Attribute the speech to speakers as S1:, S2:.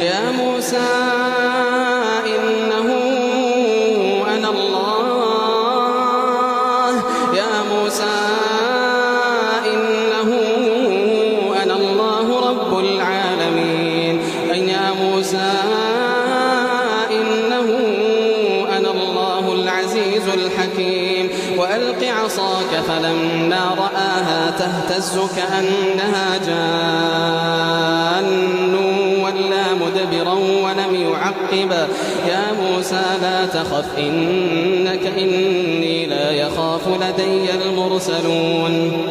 S1: يا موسى إنه أنا الله يا موسى إنه أنا الله رب العالمين يا موسى إنه أنا الله العزيز الحكيم وألق عصاك فلما رآها تهتز كأنها جان ولا مدبرا ولم يعقب يا موسى لا تخف إني لا يخاف لدي المرسلون